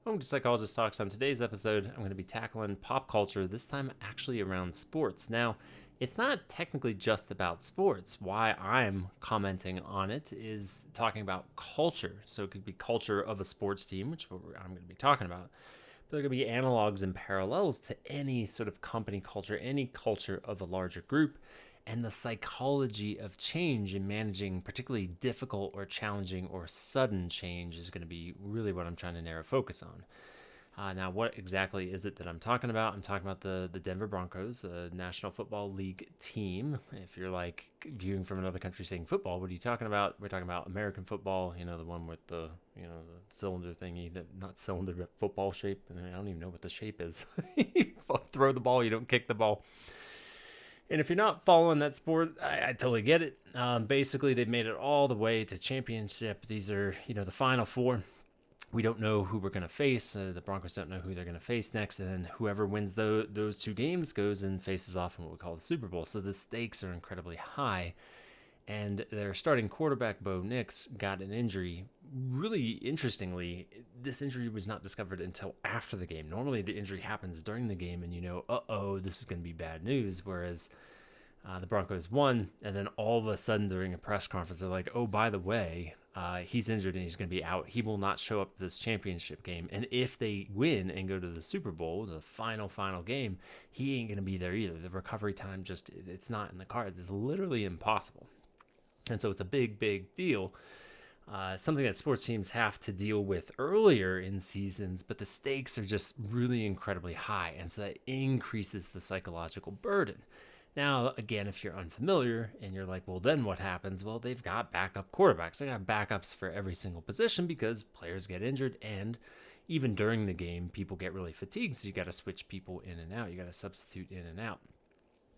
Welcome to Psychologist Talks. On today's episode, I'm going to be tackling pop culture, this time actually around sports. Now, it's not technically just about sports. Why I'm commenting on it is talking about culture. So it could be culture of a sports team, which I'm going to be talking about. But there could be analogs and parallels to any sort of company culture, any culture of a larger group, and the psychology of change in managing particularly difficult or challenging or sudden change is going to be really what I'm trying to narrow focus on. Now, what exactly is it that I'm talking about? I'm talking about the Denver Broncos, the National Football League team. If you're like viewing from another country saying football, what are you talking about? We're talking about American football, the one with the cylinder thingy, that not cylinder, but football shape. And I don't even know what the shape is. You throw the ball, you don't kick the ball. And if you're not following that sport, I totally get it. Basically, they've made it all the way to championship. These are, the final four. We don't know who we're going to face. The Broncos don't know who they're going to face next. And then whoever wins those two games goes and faces off in what we call the Super Bowl. So the stakes are incredibly high. And their starting quarterback, Bo Nix, got an injury. Really interestingly, this injury was not discovered until after the game. Normally, the injury happens during the game, and this is going to be bad news. Whereas the Broncos won, and then all of a sudden during a press conference, they're like, oh, by the way, he's injured and he's going to be out. He will not show up to this championship game. And if they win and go to the Super Bowl, the final game, he ain't going to be there either. The recovery time it's not in the cards. It's literally impossible. And so it's a big, big deal. Something that sports teams have to deal with earlier in seasons, but the stakes are just really incredibly high. And so that increases the psychological burden. Now, again, if you're unfamiliar and you're like, well, then what happens? Well, they've got backup quarterbacks. They got backups for every single position because players get injured. And even during the game, people get really fatigued. So you got to switch people in and out. You got to substitute in and out.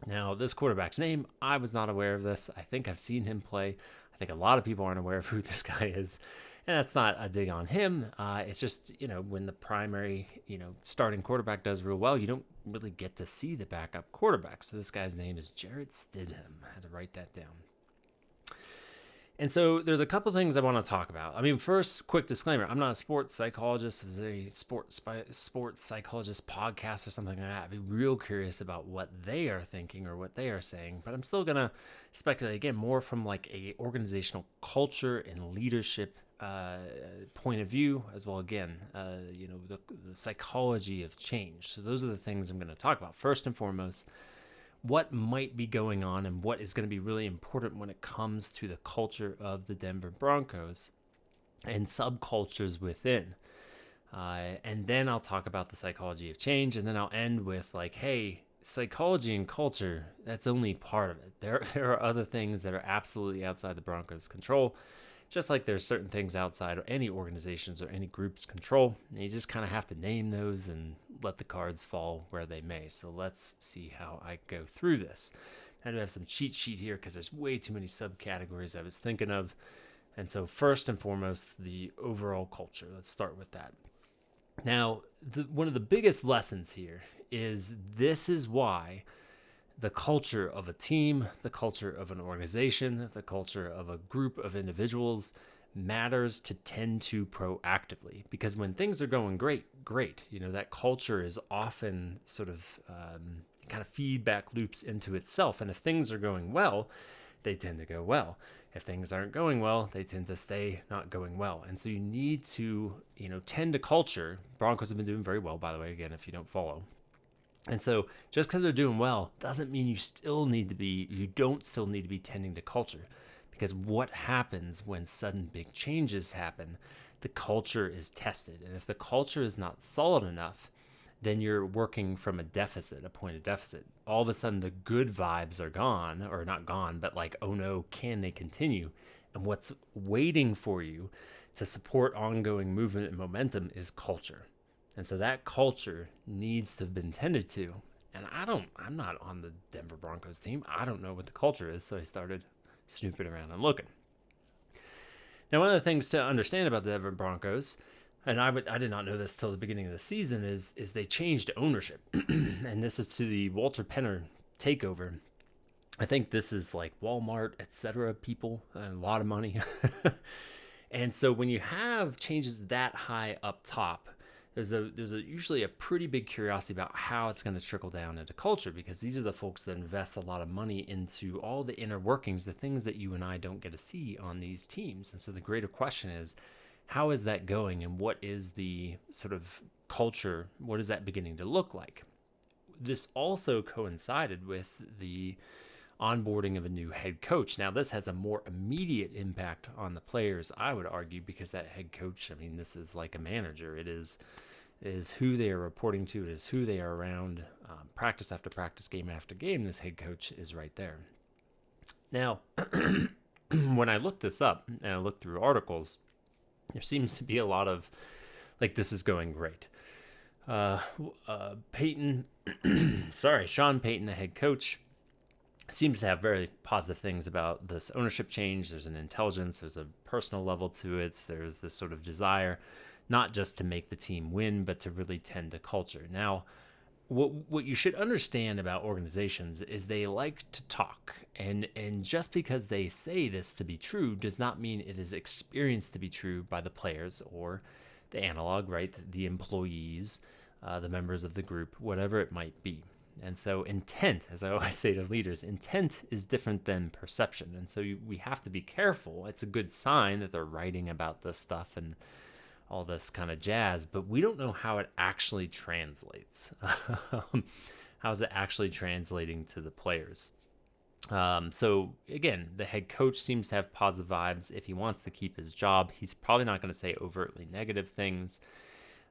Now, this quarterback's name, I was not aware of this. I think I've seen him play. I think a lot of people aren't aware of who this guy is. And that's not a dig on him. It's just, when the primary, starting quarterback does real well, you don't really get to see the backup quarterback. So this guy's name is Jarrett Stidham. I had to write that down. And so there's a couple things I want to talk about. I mean, first, quick disclaimer. I'm not a sports psychologist. If there's a sports psychologist podcast or something like that, I'd be real curious about what they are thinking or what they are saying. But I'm still going to speculate, again, more from like a organizational culture and leadership point of view, as well, again, the psychology of change. So those are the things I'm going to talk about. First and foremost, what might be going on and what is going to be really important when it comes to the culture of the Denver Broncos and subcultures within. And then I'll talk about the psychology of change, and then I'll end with like, hey, psychology and culture, that's only part of it. There are other things that are absolutely outside the Broncos' control, just like there's certain things outside of any organizations or any group's control. And you just kind of have to name those and let the cards fall where they may. So let's see how I go through this. I do have some cheat sheet here because there's way too many subcategories I was thinking of. And so first and foremost, the overall culture. Let's start with that. Now, one of the biggest lessons here is this is why the culture of a team, the culture of an organization, the culture of a group of individuals matters to tend to proactively. Because when things are going great, that culture is often sort of kind of feedback loops into itself. And if things are going well, they tend to go well. If things aren't going well, they tend to stay not going well. And so you need to, tend to culture. Broncos have been doing very well, by the way, again, if you don't follow. And so just because they're doing well doesn't mean you don't still need to be tending to culture. Because what happens when sudden big changes happen, the culture is tested. And if the culture is not solid enough, then you're working from a point of deficit. All of a sudden the good vibes are gone, or not gone, but like, oh no, can they continue? And what's waiting for you to support ongoing movement and momentum is culture. And so that culture needs to have been tended to. And I'm not on the Denver Broncos team. I don't know what the culture is. So I started snooping around and looking. Now, one of the things to understand about the Denver Broncos, and I did not know this till the beginning of the season, is they changed ownership. And this is to the Walter Penner takeover. I think this is like Walmart, etc. people, and a lot of money. And so when you have changes that high up top, there's usually a pretty big curiosity about how it's going to trickle down into culture, because these are the folks that invest a lot of money into all the inner workings, the things that you and I don't get to see on these teams. And so the greater question is, how is that going, and what is the sort of culture? What is that beginning to look like? This also coincided with the onboarding of a new head coach. Now, this has a more immediate impact on the players, I would argue, because that head coach, I mean, this is like a manager. It is who they are reporting to. It is who they are around. Practice after practice, game after game, this head coach is right there. Now, when I looked this up and I looked through articles, there seems to be a lot of, like, this is going great. Sean Payton, the head coach, seems to have very positive things about this ownership change. There's an intelligence, there's a personal level to it. There's this sort of desire, not just to make the team win, but to really tend to culture. Now, what you should understand about organizations is they like to talk, and just because they say this to be true does not mean it is experienced to be true by the players or the analog, right? The employees, the members of the group, whatever it might be. And so intent, as I always say to leaders, intent is different than perception. And so we have to be careful. It's a good sign that they're writing about this stuff and all this kind of jazz, but we don't know how it actually translates. How is it actually translating to the players? So again, the head coach seems to have positive vibes. If he wants to keep his job, he's probably not going to say overtly negative things.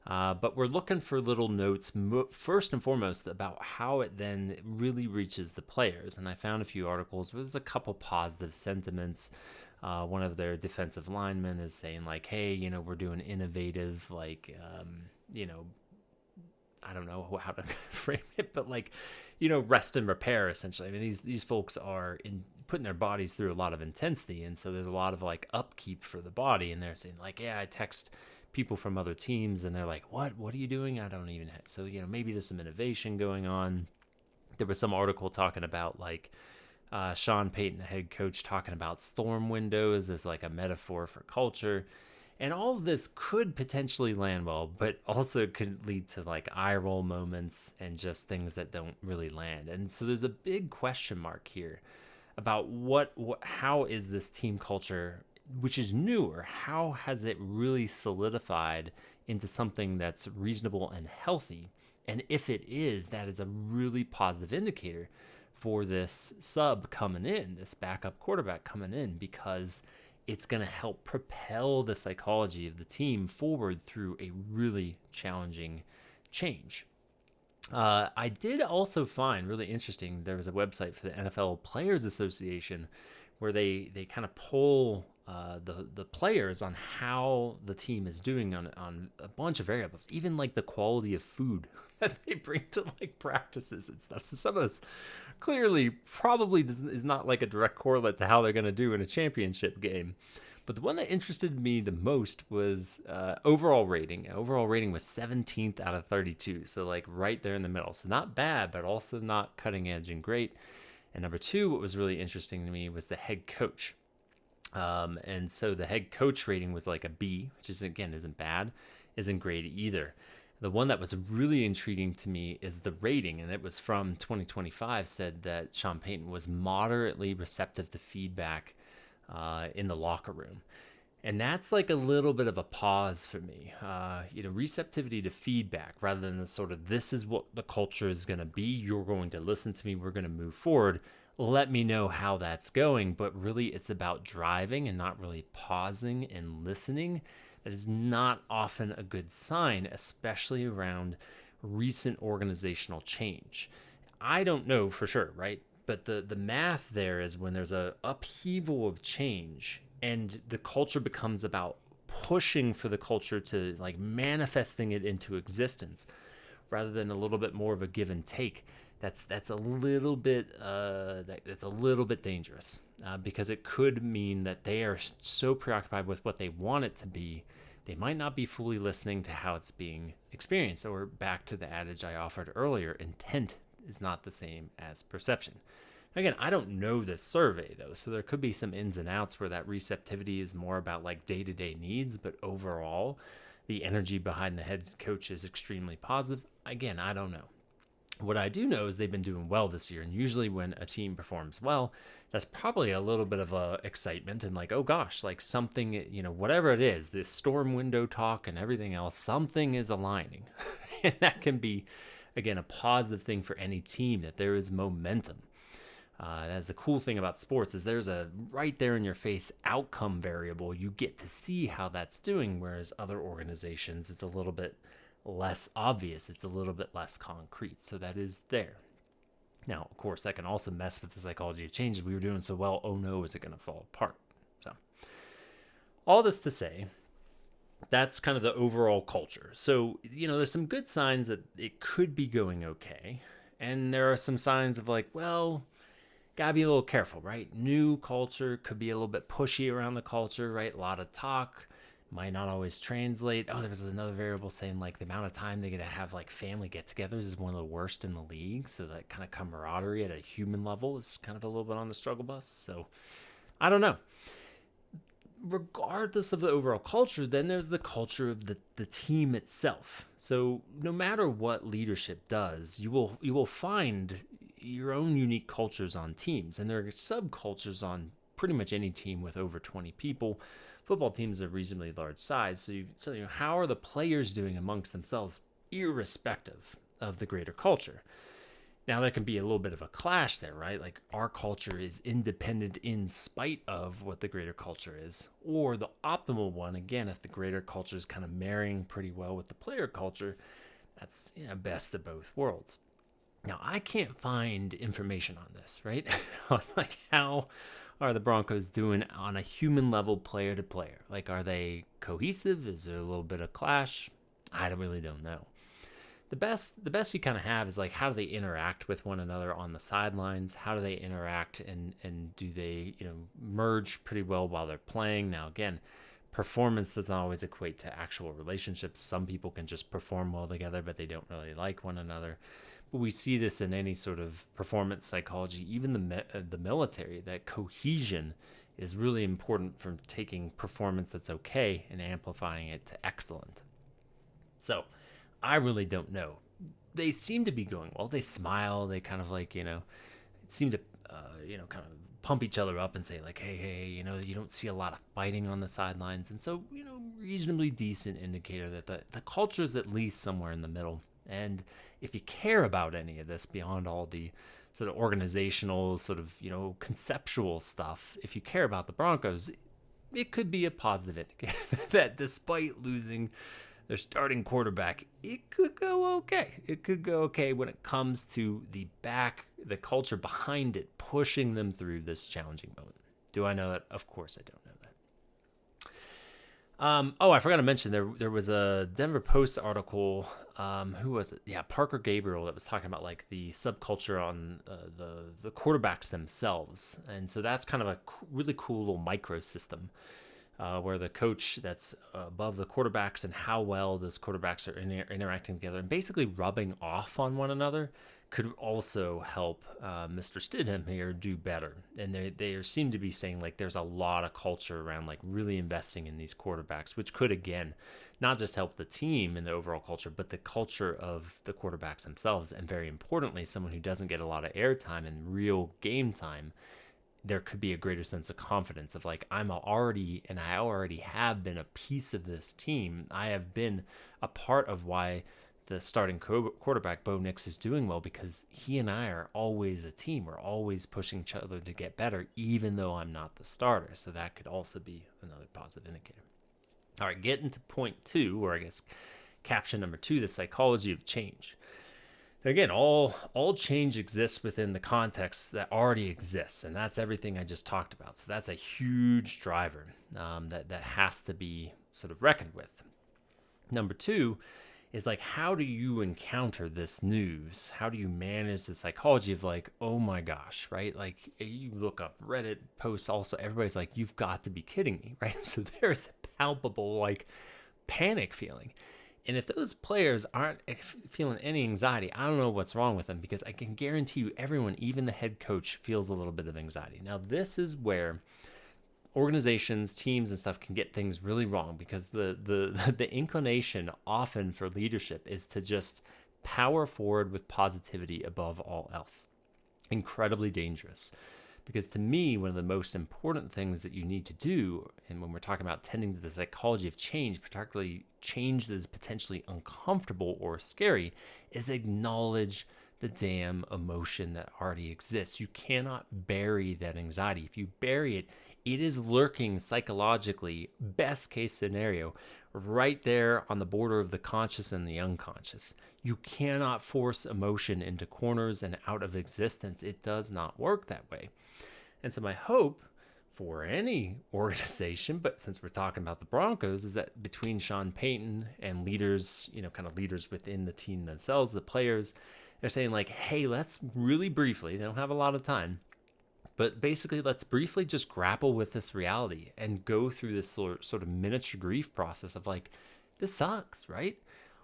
But we're looking for little notes, first and foremost, about how it then really reaches the players. And I found a few articles where there's a couple positive sentiments. One of their defensive linemen is saying, like, hey, we're doing innovative, like, I don't know how to frame it, but like, rest and repair, essentially. I mean, these folks are putting their bodies through a lot of intensity. And so there's a lot of like upkeep for the body. And they're saying, like, yeah, I text people from other teams and they're like, what are you doing? I don't even have. So, maybe there's some innovation going on. There was some article talking about like Sean Payton, the head coach, talking about storm windows as like a metaphor for culture. And all of this could potentially land well, but also could lead to like eye roll moments and just things that don't really land. And so there's a big question mark here about how is this team culture, which is newer, how has it really solidified into something that's reasonable and healthy? And if it is, that is a really positive indicator for this sub coming in, this backup quarterback coming in, because it's going to help propel the psychology of the team forward through a really challenging change. I did also find really interesting, there was a website for the NFL Players Association where they kind of poll the players on how the team is doing on a bunch of variables, even like the quality of food that they bring to like practices and stuff. So some of this clearly probably is not like a direct correlate to how they're going to do in a championship game. But the one that interested me the most was overall rating. Overall rating was 17th out of 32. So like right there in the middle. So not bad, but also not cutting edge and great. And number two, what was really interesting to me was the head coach. And so the head coach rating was like a B, which is, again, isn't bad, isn't great either. The one that was really intriguing to me is the rating, and it was from 2025, said that Sean Payton was moderately receptive to feedback in the locker room. And that's like a little bit of a pause for me. Receptivity to feedback rather than the sort of, this is what the culture is going to be. You're going to listen to me. We're going to move forward. Let me know how that's going. But really, it's about driving and not really pausing and listening. That is not often a good sign, especially around recent organizational change. I don't know for sure, right? But the math there is when there's a upheaval of change and the culture becomes about pushing for the culture to like manifesting it into existence rather than a little bit more of a give and take. That's a little bit that's a little bit dangerous because it could mean that they are so preoccupied with what they want it to be, they might not be fully listening to how it's being experienced. Or back to the adage I offered earlier, intent is not the same as perception. Again, I don't know this survey though, so there could be some ins and outs where that receptivity is more about like day-to-day needs, but overall, the energy behind the head coach is extremely positive. Again, I don't know. What I do know is they've been doing well this year. And usually when a team performs well, that's probably a little bit of excitement and like, oh gosh, like something, whatever it is, this storm window talk and everything else, something is aligning. And that can be, again, a positive thing for any team, that there is momentum. That's the cool thing about sports, is there's a right there in your face outcome variable. You get to see how that's doing, whereas other organizations, it's a little bit less obvious. It's a little bit less concrete. So that is there. Now, of course, that can also mess with the psychology of change. We were doing so well. Oh no, is it going to fall apart? So all this to say, that's kind of the overall culture. So, there's some good signs that it could be going okay. And there are some signs of like, well, gotta be a little careful, right? New culture could be a little bit pushy around the culture, right? A lot of talk might not always translate. Oh, there was another variable saying like the amount of time they get to have like family get-togethers is one of the worst in the league. So that kind of camaraderie at a human level is kind of a little bit on the struggle bus. So I don't know. Regardless of the overall culture, then there's the culture of the team itself. So no matter what leadership does, you will find your own unique cultures on teams, and there are subcultures on pretty much any team with over 20 people. Football teams are reasonably large size, so how are the players doing amongst themselves, irrespective of the greater culture? Now, there can be a little bit of a clash there, right? Like our culture is independent in spite of what the greater culture is, or the optimal one, again, if the greater culture is kind of marrying pretty well with the player culture, that's best of both worlds. Now, I can't find information on this, right? On like how are the Broncos doing on a human level, player to player? Like, are they cohesive? Is there a little bit of clash? I really don't know. The best you kind of have is like, how do they interact with one another on the sidelines? How do they interact and do they, merge pretty well while they're playing? Now, again, performance doesn't always equate to actual relationships. Some people can just perform well together, but they don't really like one another. But we see this in any sort of performance psychology, even the military, that cohesion is really important for taking performance that's okay and amplifying it to excellent. So I really don't know. They seem to be going well. They smile. They kind of like, seem to, kind of pump each other up and say like, hey, you don't see a lot of fighting on the sidelines. And so, reasonably decent indicator that the culture is at least somewhere in the middle. And if you care about any of this beyond all the sort of organizational, sort of, conceptual stuff, if you care about the Broncos, it could be a positive indicator that despite losing their starting quarterback, it could go okay. It could go okay when it comes to the culture behind it, pushing them through this challenging moment. Do I know that? Of course I don't know that. I forgot to mention there was a Denver Post article. Who was it? Yeah, Parker Gabriel, that was talking about like the subculture on the quarterbacks themselves, and so that's kind of a really cool little microsystem where the coach that's above the quarterbacks and how well those quarterbacks are interacting together and basically rubbing off on one another could also help Mr. Stidham here do better. And they seem to be saying like there's a lot of culture around like really investing in these quarterbacks, which could, again, not just help the team in the overall culture, but the culture of the quarterbacks themselves. And very importantly, someone who doesn't get a lot of airtime and real game time, there could be a greater sense of confidence of like, I already have been a piece of this team. I have been a part of why the starting quarterback, Bo Nix, is doing well, because he and I are always a team. We're always pushing each other to get better, even though I'm not the starter. So that could also be another positive indicator. All right, getting to point 2, or I guess caption number 2, the psychology of change. Again, all change exists within the context that already exists, and that's everything I just talked about. So that's a huge driver that has to be sort of reckoned with. Number 2 is like, how do you encounter this news? How do you manage the psychology of like, oh my gosh, right? Like you look up Reddit posts also, everybody's like, you've got to be kidding me, right? So there's a palpable like panic feeling. And if those players aren't feeling any anxiety, I don't know what's wrong with them, because I can guarantee you everyone, even the head coach, feels a little bit of anxiety. Now, this is where organizations, teams, and stuff can get things really wrong because the inclination often for leadership is to just power forward with positivity above all else. Incredibly dangerous. Because to me, one of the most important things that you need to do, and when we're talking about tending to the psychology of change, particularly change that is potentially uncomfortable or scary, is acknowledge the damn emotion that already exists. You cannot bury that anxiety. If you bury it, it is lurking psychologically, best case scenario, right there on the border of the conscious and the unconscious. You cannot force emotion into corners and out of existence. It does not work that way. And so my hope for any organization, but since we're talking about the Broncos, is that between Sean Payton and leaders, kind of leaders within the team themselves, the players, they're saying like, hey, let's really briefly, they don't have a lot of time, but basically let's briefly just grapple with this reality and go through this sort of miniature grief process of like, this sucks, right?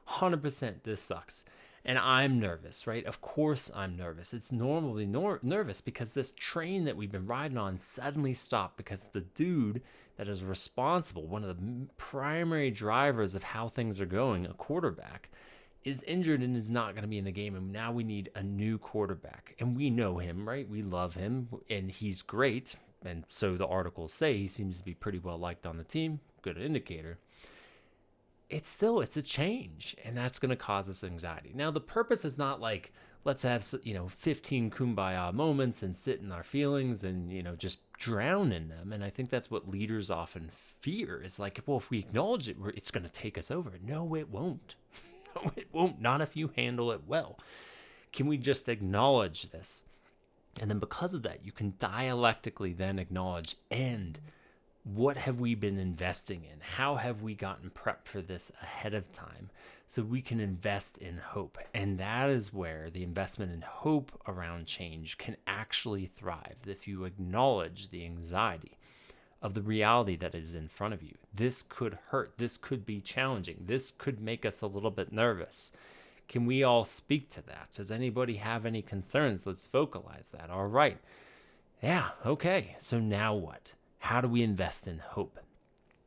100% this sucks. And I'm nervous, right? Of course I'm nervous. It's normally nervous because this train that we've been riding on suddenly stopped because the dude that is responsible, one of the primary drivers of how things are going, a quarterback, is injured and is not going to be in the game. And now we need a new quarterback. And we know him, right? We love him and he's great. And so the articles say he seems to be pretty well liked on the team. Good indicator. It's a change, and that's going to cause us anxiety. Now, the purpose is not like, let's have, 15 kumbaya moments and sit in our feelings and, just drown in them. And I think that's what leaders often fear is like, well, if we acknowledge it, it's going to take us over. No, it won't. No, it won't. Not if you handle it well. Can we just acknowledge this? And then because of that, you can dialectically then acknowledge and what have we been investing in? How have we gotten prepped for this ahead of time so we can invest in hope? And that is where the investment in hope around change can actually thrive. If you acknowledge the anxiety of the reality that is in front of you, this could hurt. This could be challenging. This could make us a little bit nervous. Can we all speak to that? Does anybody have any concerns? Let's vocalize that. All right. Yeah. Okay. So now what? How do we invest in hope?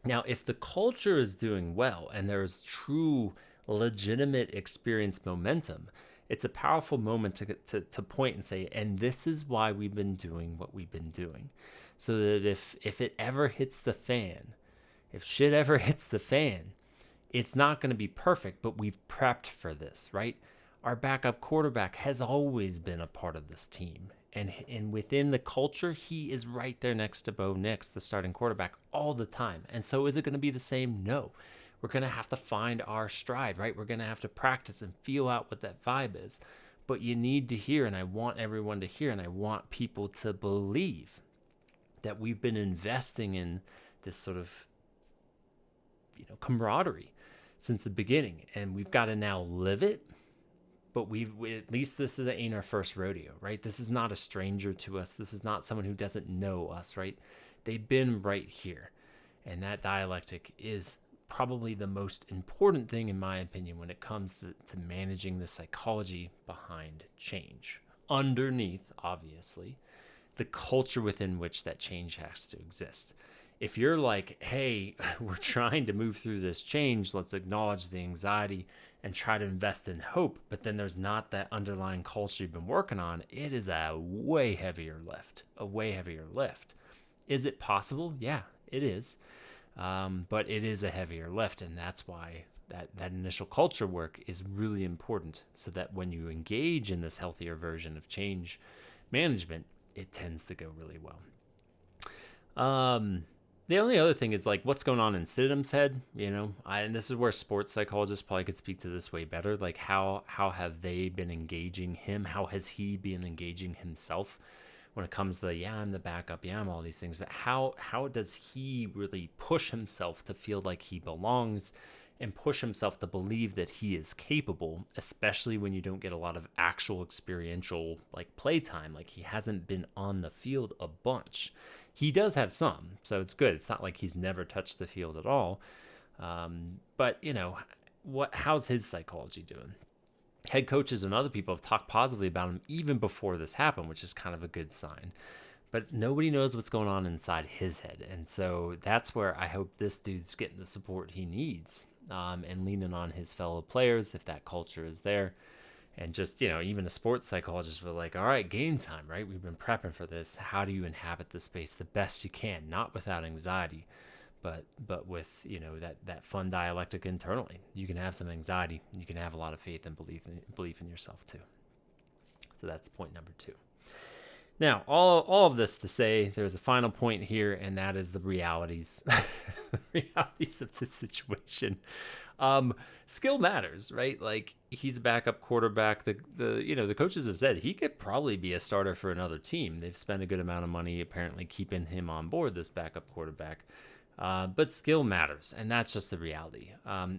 Now, if the culture is doing well and there's true, legitimate experience momentum, it's a powerful moment to point and say, and this is why we've been doing what we've been doing. So that if it ever hits the fan, if shit ever hits the fan, it's not going to be perfect, but we've prepped for this, right? Our backup quarterback has always been a part of this team. And within the culture, he is right there next to Bo Nix, the starting quarterback, all the time. And so is it going to be the same? No. We're going to have to find our stride, right? We're going to have to practice and feel out what that vibe is. But you need to hear, and I want everyone to hear, and I want people to believe that we've been investing in this sort of, camaraderie since the beginning. And we've got to now live it. But at least this ain't our first rodeo, right? This is not a stranger to us. This is not someone who doesn't know us, right? They've been right here. And that dialectic is probably the most important thing, in my opinion, when it comes to managing the psychology behind change. Underneath, obviously, the culture within which that change has to exist. If you're like, hey, we're trying to move through this change, let's acknowledge the anxiety and try to invest in hope, but then there's not that underlying culture you've been working on, it is a way heavier lift. Is it possible? Yeah, it is. But it is a heavier lift, and that's why that initial culture work is really important, so that when you engage in this healthier version of change management, it tends to go really well. The only other thing is like what's going on in Stidham's head, and this is where sports psychologists probably could speak to this way better. Like how have they been engaging him? How has he been engaging himself when it comes to I'm the backup, I'm all these things, but how does he really push himself to feel like he belongs and push himself to believe that he is capable, especially when you don't get a lot of actual experiential like playtime, like he hasn't been on the field a bunch. He does have some, so it's good. It's not like he's never touched the field at all. But, how's his psychology doing? Head coaches and other people have talked positively about him even before this happened, which is kind of a good sign. but nobody knows what's going on inside his head. And so that's where I hope this dude's getting the support he needs, and leaning on his fellow players if that culture is there. And just, even a sports psychologist will like, all right, game time, right? We've been prepping for this. How do you inhabit the space the best you can? Not without anxiety, but with, that fun dialectic internally. You can have some anxiety. You can have a lot of faith and belief in yourself too. So that's point number 2. Now, all of this to say, there's a final point here, and that is the realities, the realities of this situation. Skill matters, right? Like, he's a backup quarterback. The coaches have said he could probably be a starter for another team. They've spent a good amount of money apparently keeping him on board, this backup quarterback. But skill matters, and that's just the reality.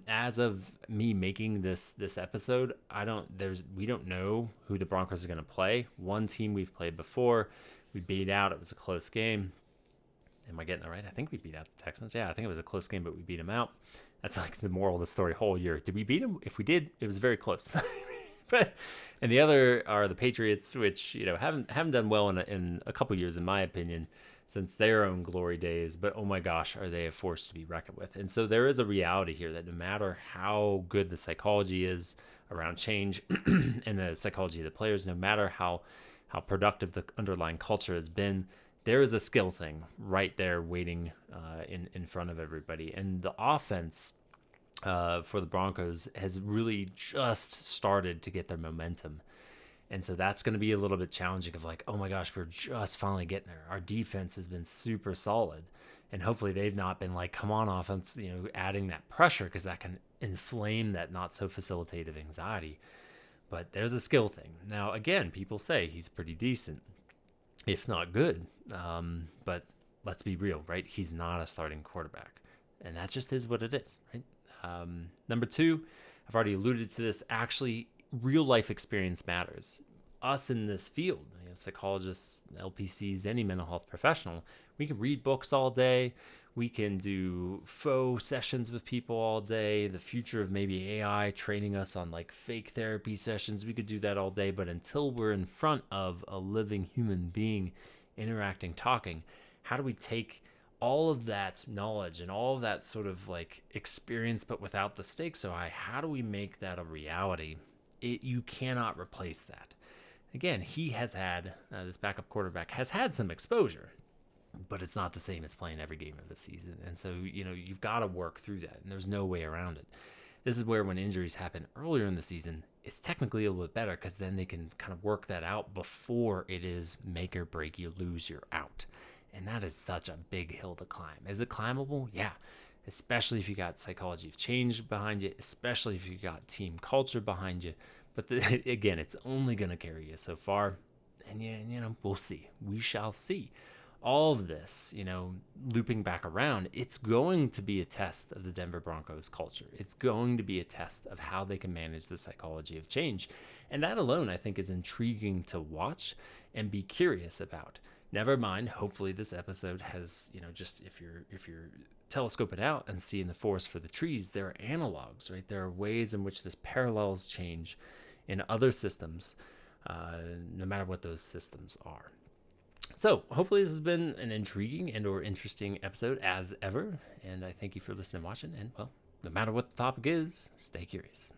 As of me making this episode, we don't know who the Broncos are going to play. One team we've played before, we beat out. It was a close game. Am I getting that right? I think we beat out the Texans. Yeah, I think it was a close game, but we beat them out. That's like the moral of the story whole year. Did we beat them? If we did, it was very close. And the other are the Patriots, which haven't done well in a couple years, in my opinion, since their own glory days. But oh my gosh, are they a force to be reckoned with? And so there is a reality here that no matter how good the psychology is around change and the psychology of the players, no matter how productive the underlying culture has been, there is a skill thing right there waiting in front of everybody. And the offense for the Broncos has really just started to get their momentum. And so that's going to be a little bit challenging of like, oh my gosh, we're just finally getting there. Our defense has been super solid. And hopefully they've not been like, come on offense, adding that pressure, because that can inflame that not so facilitative anxiety. But there's a skill thing. Now, again, people say he's pretty decent, if not good. But let's be real, right? He's not a starting quarterback. And that just is what it is, right? Number 2, I've already alluded to this. Actually, real life experience matters. Us in this field, psychologists, LPCs, any mental health professional, we can read books all day. We can do faux sessions with people all day. The future of maybe AI training us on like fake therapy sessions, we could do that all day. But until we're in front of a living human being interacting, talking, how do we take all of that knowledge and all of that sort of like experience, but without the stakes so high? How do we make that a reality? You cannot replace that. Again, he has had, this backup quarterback has had some exposure, but it's not the same as playing every game of the season. And so, you've got to work through that, and there's no way around it. This is where when injuries happen earlier in the season, it's technically a little bit better because then they can kind of work that out before it is make or break, you lose, you're out. And that is such a big hill to climb. Is it climbable? Yeah. Especially if you got psychology of change behind you, especially if you got team culture behind you. But again, it's only going to carry you so far. And, we'll see. We shall see. All of this, looping back around, it's going to be a test of the Denver Broncos culture. It's going to be a test of how they can manage the psychology of change. And that alone, I think, is intriguing to watch and be curious about. Never mind, hopefully this episode has, just if you're telescoping out and seeing the forest for the trees, there are analogs, right? There are ways in which this parallels change in other systems, no matter what those systems are. So hopefully this has been an intriguing and or interesting episode as ever. And I thank you for listening and watching. And well, no matter what the topic is, stay curious.